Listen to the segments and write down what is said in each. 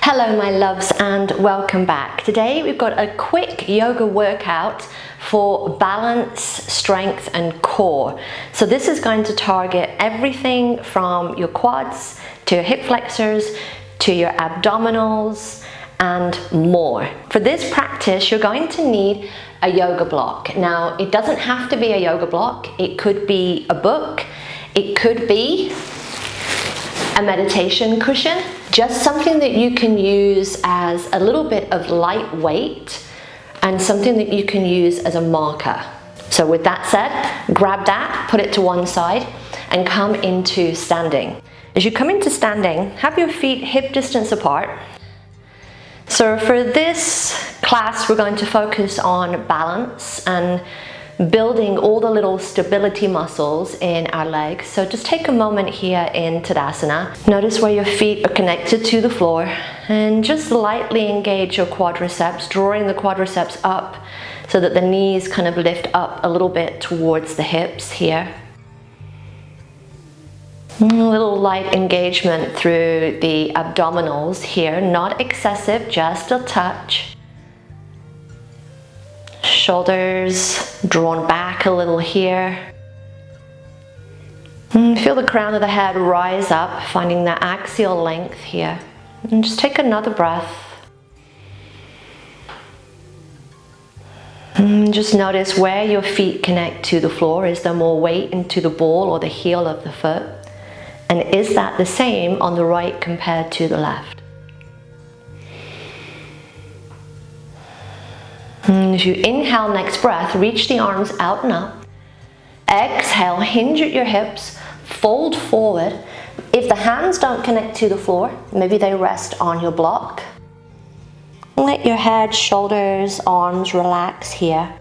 Hello my loves and welcome back. Today we've got a quick yoga workout for balance, strength and core. So this is going to target everything from your quads to your hip flexors to your abdominals and more. For this practice you're going to need a yoga block. Now it doesn't have to be a yoga block, it could be a book, it could be a meditation cushion, just something that you can use as a little bit of lightweight and something that you can use as a marker. So with that said, grab that, put it to one side and come into standing. As you come into standing, have your feet hip distance apart. So for this class, we're going to focus on balance and building all the little stability muscles in our legs. So just take a moment here in Tadasana. Notice where your feet are connected to the floor and just lightly engage your quadriceps, drawing the quadriceps up so that the knees kind of lift up a little bit towards the hips here. A little light engagement through the abdominals here, not excessive, just a touch. Shoulders drawn back a little here. Feel the crown of the head rise up, finding that axial length here. And just take another breath. Just notice where your feet connect to the floor. Is there more weight into the ball or the heel of the foot? And is that the same on the right compared to the left? As you inhale, next breath, reach the arms out and up. Exhale, hinge at your hips, fold forward. If the hands don't connect to the floor, maybe they rest on your block. Let your head, shoulders, arms relax here.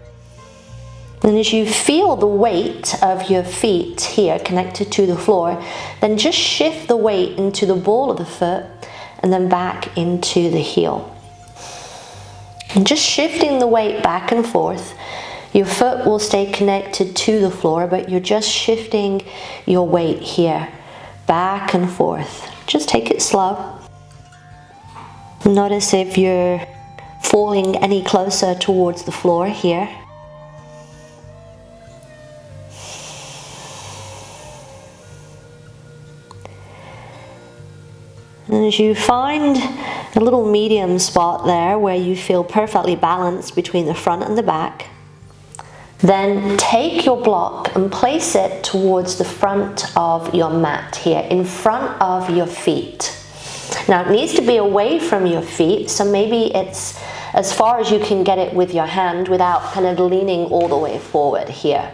And as you feel the weight of your feet here connected to the floor, then just shift the weight into the ball of the foot and then back into the heel. And just shifting the weight back and forth, your foot will stay connected to the floor, but you're just shifting your weight here, back and forth. Just take it slow. Notice if you're falling any closer towards the floor here. And as you find a little medium spot there where you feel perfectly balanced between the front and the back, then take your block and place it towards the front of your mat here, in front of your feet. Now it needs to be away from your feet, so maybe it's as far as you can get it with your hand without kind of leaning all the way forward here.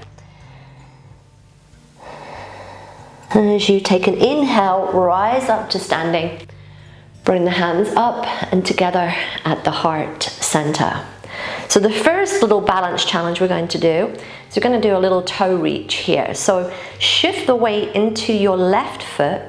And as you take an inhale, rise up to standing. Bring the hands up and together at the heart center. So the first little balance challenge we're going to do is we're going to do a little toe reach here. So shift the weight into your left foot.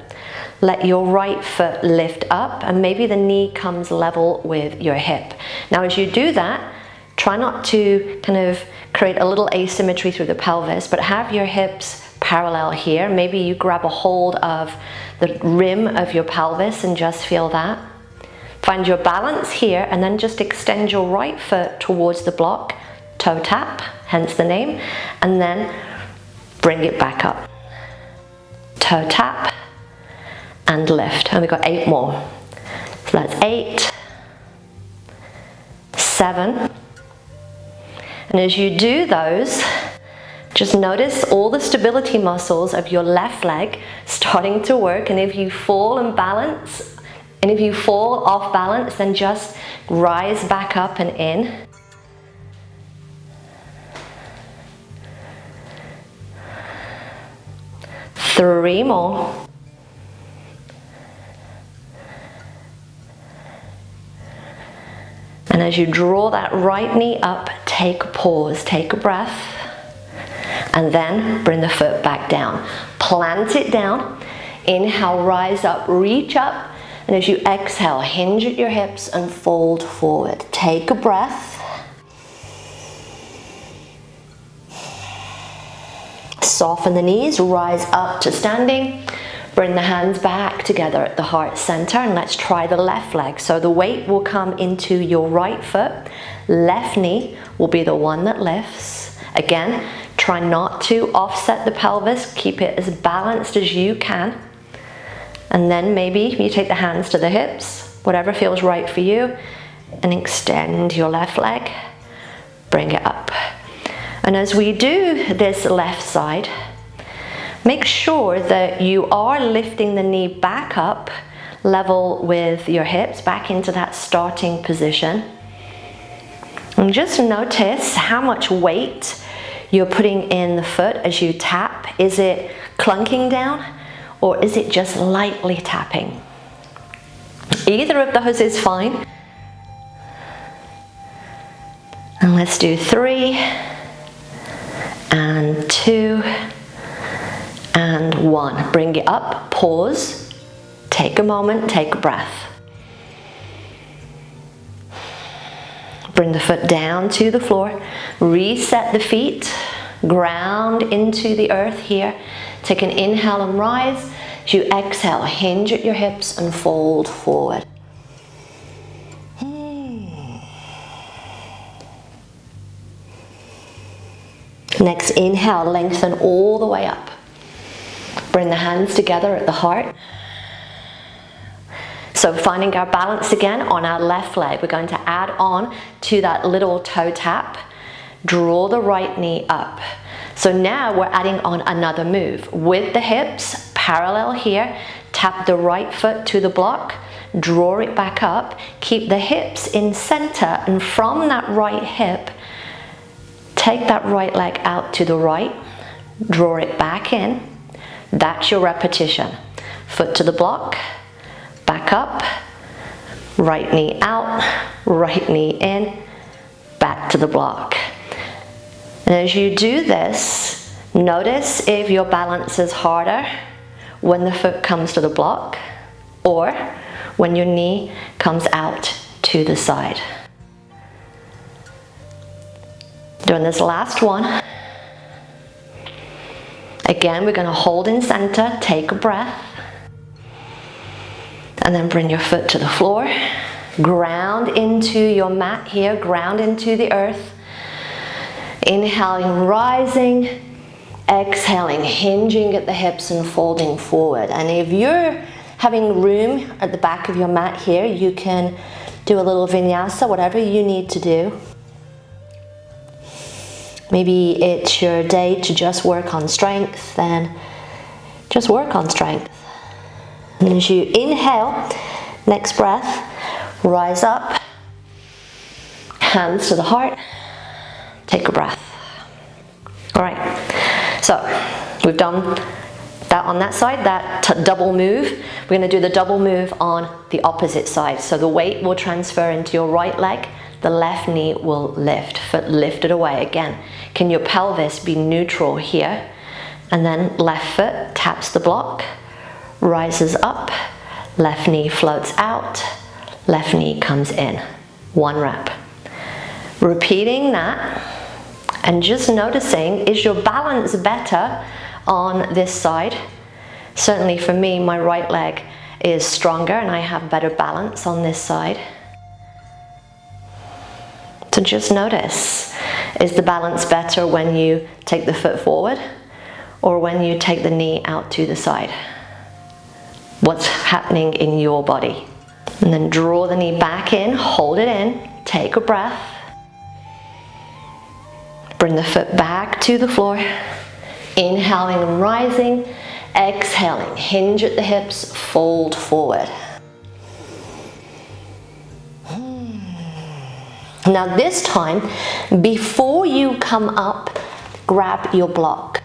Let your right foot lift up and maybe the knee comes level with your hip. Now as you do that, try not to kind of create a little asymmetry through the pelvis, but have your hips parallel here. Maybe you grab a hold of the rim of your pelvis and just feel that. Find your balance here and then just extend your right foot towards the block, toe tap, hence the name, and then bring it back up. Toe tap and lift. And we've got 8 more. So that's 8, 7. And as you do those, just notice all the stability muscles of your left leg starting to work, and if you fall off balance, then just rise back up and in. Three more. And as you draw that right knee up, take a pause, take a breath. And then bring the foot back down. Plant it down. Inhale, rise up, reach up. And as you exhale, hinge at your hips and fold forward. Take a breath. Soften the knees, rise up to standing. Bring the hands back together at the heart center and let's try the left leg. So the weight will come into your right foot. Left knee will be the one that lifts. Again, try not to offset the pelvis. Keep it as balanced as you can. And then maybe you take the hands to the hips, whatever feels right for you, and extend your left leg. Bring it up. And as we do this left side, make sure that you are lifting the knee back up, level with your hips, back into that starting position. And just notice how much weight you're putting in the foot as you tap. Is it clunking down or is it just lightly tapping? Either of those is fine. And let's do 3 and 2 and 1. Bring it up, pause, take a moment, take a breath. Bring the foot down to the floor, reset the feet, ground into the earth here. Take an inhale and rise. As you exhale, hinge at your hips and fold forward. Next inhale, lengthen all the way up. Bring the hands together at the heart. So finding our balance again on our left leg, we're going to add on to that little toe tap. Draw the right knee up. So now we're adding on another move. With the hips parallel here, tap the right foot to the block, draw it back up, keep the hips in center, and from that right hip, take that right leg out to the right, draw it back in. That's your repetition. Foot to the block, back up, right knee out, right knee in, back to the block. And as you do this, notice if your balance is harder when the foot comes to the block or when your knee comes out to the side. Doing this last one. Again, we're going to hold in center, take a breath, and then bring your foot to the floor. Ground into your mat here, ground into the earth. Inhaling, rising, exhaling, hinging at the hips and folding forward. And if you're having room at the back of your mat here, you can do a little vinyasa, whatever you need to do. Maybe it's your day to just work on strength, then just work on strength. And as you inhale, next breath, rise up, hands to the heart, take a breath. All right, so we've done that on that side, that double move. We're going to do the double move on the opposite side. So the weight will transfer into your right leg, the left knee will lift, foot lifted away. Again, can your pelvis be neutral here? And then left foot taps the block, rises up, left knee floats out, left knee comes in. 1 rep. Repeating that and just noticing, is your balance better on this side? Certainly for me, my right leg is stronger and I have better balance on this side. So just notice, is the balance better when you take the foot forward or when you take the knee out to the side? What's happening in your body? And then draw the knee back in, hold it in, take a breath. Bring the foot back to the floor. Inhaling and rising, exhaling, hinge at the hips, fold forward. Now this time, before you come up, grab your block.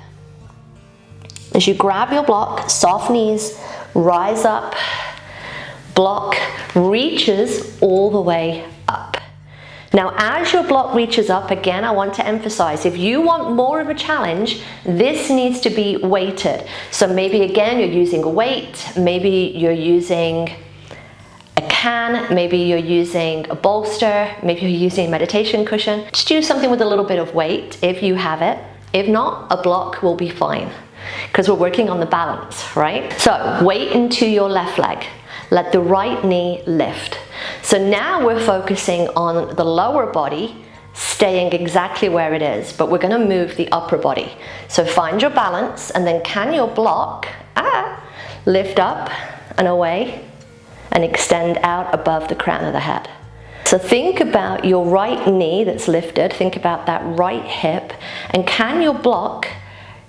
As you grab your block, soft knees, rise up, block reaches all the way up. Now as your block reaches up, again, I want to emphasize, if you want more of a challenge, this needs to be weighted. So maybe again, you're using a weight, maybe you're using a can, maybe you're using a bolster, maybe you're using a meditation cushion. Just use something with a little bit of weight if you have it. If not, a block will be fine. because we're working on the balance, right? So weight into your left leg. Let the right knee lift. So now we're focusing on the lower body staying exactly where it is, but we're going to move the upper body. So find your balance, and then can your block lift up and away and extend out above the crown of the head. So think about your right knee that's lifted, think about that right hip, and can your block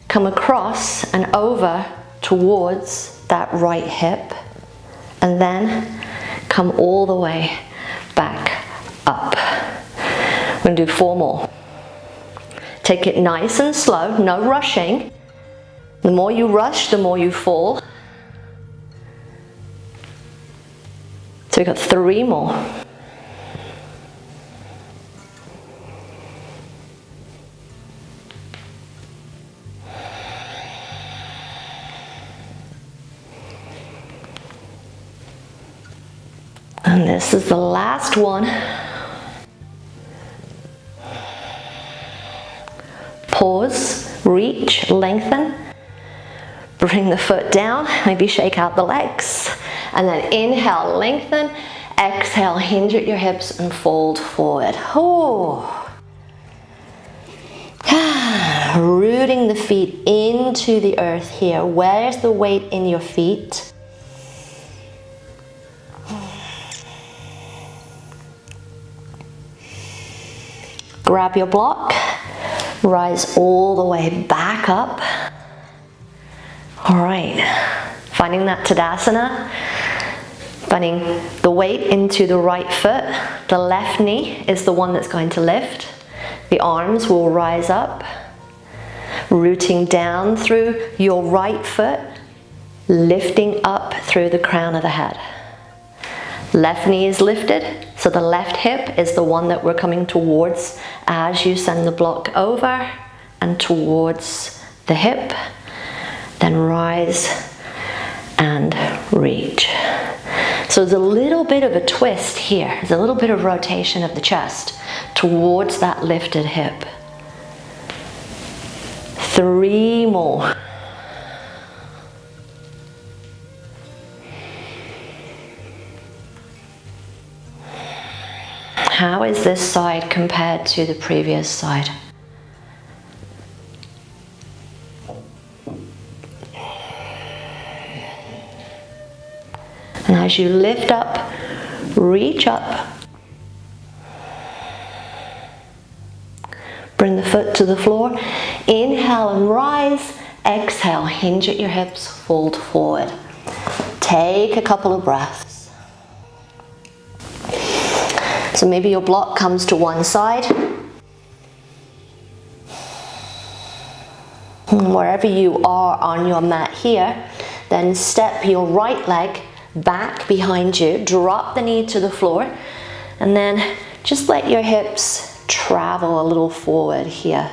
come across and over towards that right hip, and then come all the way back up. We're going to do 4 more. Take it nice and slow, no rushing. The more you rush, the more you fall. So we've got 3 more. And this is the last one. Pause, reach, lengthen. Bring the foot down, maybe shake out the legs. And then inhale, lengthen. Exhale, hinge at your hips and fold forward. Oh. Rooting the feet into the earth here. Where's the weight in your feet? Grab your block, rise all the way back up. All right, finding that Tadasana, finding the weight into the right foot. The left knee is the one that's going to lift. The arms will rise up, rooting down through your right foot, lifting up through the crown of the head. Left knee is lifted, so the left hip is the one that we're coming towards as you send the block over and towards the hip. Then rise and reach. So there's a little bit of a twist here. There's a little bit of rotation of the chest towards that lifted hip. 3 more. How is this side compared to the previous side? And as you lift up, reach up. Bring the foot to the floor. Inhale and rise. Exhale, hinge at your hips, fold forward. Take a couple of breaths. So maybe your block comes to one side. And wherever you are on your mat here, then step your right leg back behind you, drop the knee to the floor, and then just let your hips travel a little forward here.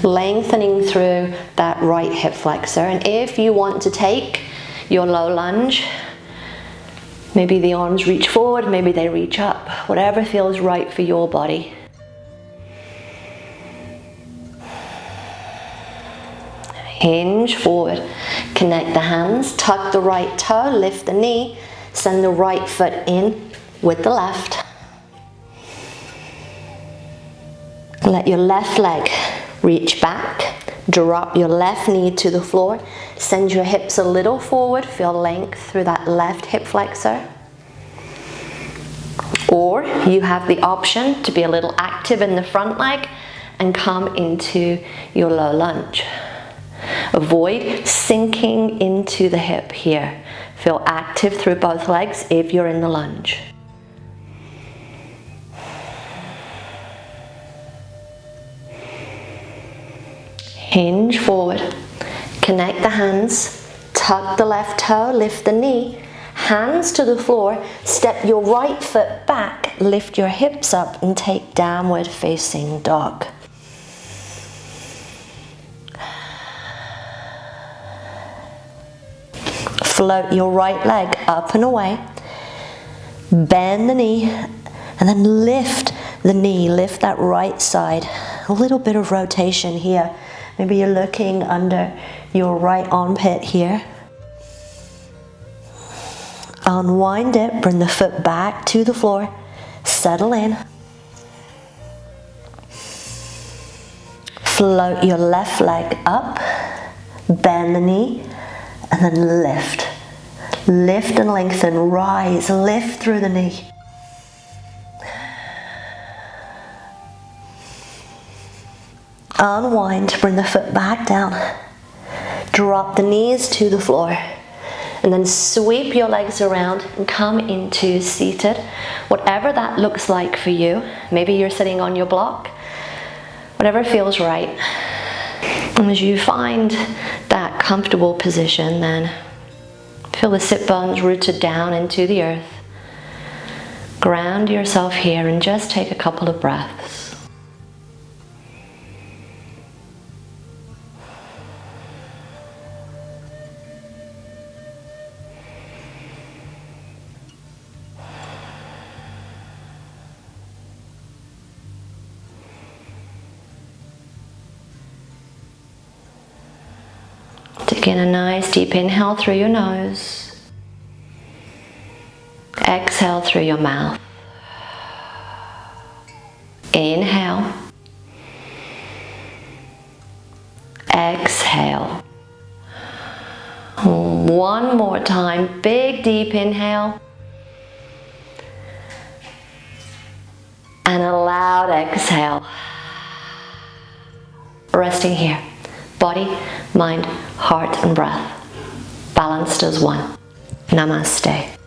Lengthening through that right hip flexor. And if you want to take your low lunge, maybe the arms reach forward, maybe they reach up, whatever feels right for your body. Hinge forward, connect the hands, tuck the right toe, lift the knee, send the right foot in with the left. Let your left leg reach back, drop your left knee to the floor, send your hips a little forward, feel length through that left hip flexor. Or you have the option to be a little active in the front leg and come into your low lunge. Avoid sinking into the hip here. Feel active through both legs if you're in the lunge. Hinge forward, connect the hands, tuck the left toe, lift the knee, hands to the floor, step your right foot back, lift your hips up and take downward facing dog. Float your right leg up and away, bend the knee, and then lift the knee, lift that right side. A little bit of rotation here Maybe you're looking under your right armpit here. Unwind it, bring the foot back to the floor, settle in. Float your left leg up, bend the knee, and then lift. Lift and lengthen, rise, lift through the knee. Unwind, bring the foot back down. Drop the knees to the floor. And then sweep your legs around and come into seated. Whatever that looks like for you. Maybe you're sitting on your block. Whatever feels right. And as you find that comfortable position, then feel the sit bones rooted down into the earth. Ground yourself here and just take a couple of breaths. Take in a nice deep inhale through your nose. Exhale through your mouth. Inhale. Exhale. One more time. Big deep inhale. And a loud exhale. Resting here. Body, mind, heart and breath. Balanced as one. Namaste.